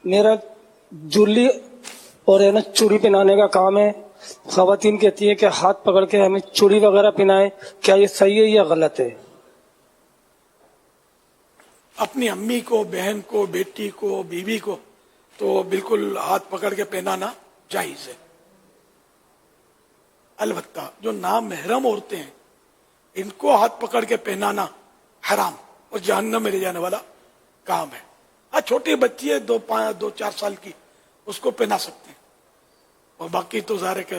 میرا جولی اور ہے نا چوڑی پہنانے کا کام ہے. خواتین کہتی ہے کہ ہاتھ پکڑ کے ہمیں چوڑی وغیرہ پہنائیں، کیا یہ صحیح ہے یا غلط ہے؟ اپنی امی کو، بہن کو، بیٹی کو، بیوی کو تو بالکل ہاتھ پکڑ کے پہنانا جائز ہے. البتہ جو نامحرم عورتیں ہیں ان کو ہاتھ پکڑ کے پہنانا حرام اور جہنم میں لے جانے والا کام ہے. ہاں چھوٹی بچی ہے 2-4 سال کی، اس کو پہنا سکتے ہیں، اور باقی تو ظاہر ہے کہ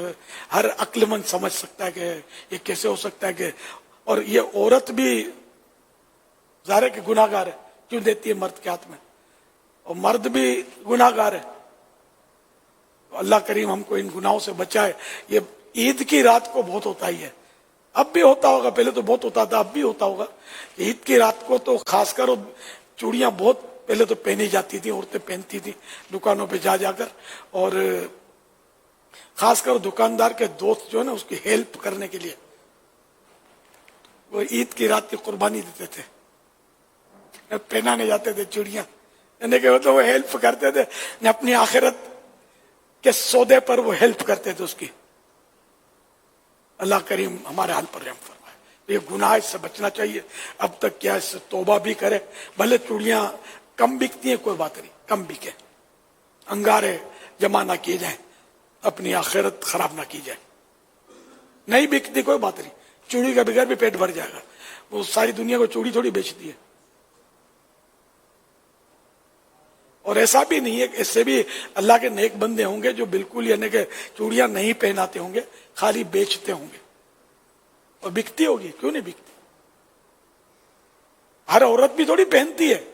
ہر عقل مند سمجھ سکتا ہے کہ یہ کیسے ہو سکتا ہے کہ، اور یہ عورت بھی ظاہر ہے کہ گناہ گار ہے، کیوں دیتی ہے مرد کے ہاتھ میں، اور مرد بھی گناہ گار ہے. اللہ کریم ہم کو ان گناہوں سے بچائے. یہ عید کی رات کو بہت ہوتا ہی ہے، اب بھی ہوتا ہوگا، پہلے تو بہت ہوتا تھا، اب بھی ہوتا ہوگا. عید کی رات کو تو خاص کر چوڑیاں بہت پہلے تو پہنی جاتی تھی، عورتیں پہنتی تھی دکانوں پہ جا جا کر، اور خاص کر دکاندار کے دوست جو ہے نا اس کی ہیلپ کرنے کے لیے وہ عید کی رات کی قربانی دیتے تھے، پہنانے جاتے تھے چوڑیاں، یعنی کہ وہ ہیلپ کرتے تھے، اپنی آخرت کے سودے پر وہ ہیلپ کرتے تھے اس کی. اللہ کریم ہمارے حال پر رحم فرمائے. یہ گناہ اس سے بچنا چاہیے. اب تک کیا اس سے توبہ بھی کرے، بھلے چوڑیاں کم بکتی ہیں کوئی بات نہیں، کم بکے، انگارے جمع نہ کیے جائیں، اپنی آخرت خراب نہ کی جائے. نہیں بکتی کوئی بات نہیں، چوڑی کا بغیر بھی پیٹ بھر جائے گا. وہ ساری دنیا کو چوڑی تھوڑی بیچتی ہے. اور ایسا بھی نہیں ہے، اس سے بھی اللہ کے نیک بندے ہوں گے جو بالکل یعنی کہ چوڑیاں نہیں پہناتے ہوں گے، خالی بیچتے ہوں گے، اور بکتی ہوگی، کیوں نہیں بکتی. ہر عورت بھی تھوڑی پہنتی ہے،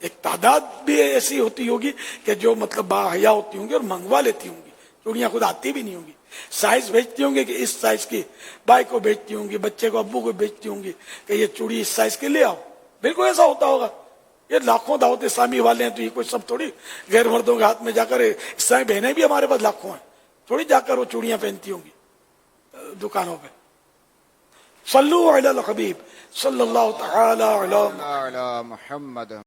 ایک تعداد بھی ایسی ہوتی ہوگی کہ جو مطلب باحیا ہوتی ہوں گی اور منگوا لیتی ہوں گی. چوڑیاں خود آتی بھی نہیں ہوں گی، سائز بیچتی ہوں گی کہ اس سائز کی، بھائی کو بیچتی ہوں گی، بچے کو ابو کو بیچتی ہوں گی کہ یہ چوڑی اس سائز کے لے آؤ. بالکل ایسا ہوتا ہوگا. یہ لاکھوں دعوت اسلامی والے ہیں تو یہ کوئی سب تھوڑی غیر مردوں کے ہاتھ میں جا کر، اسلامی بہنیں بھی ہمارے پاس لاکھوں ہیں، تھوڑی جا کر وہ چوڑیاں پہنتی ہوں گی دکانوں پہ. صلو علی الحبیب صلی اللہ تعالی علی على محمد.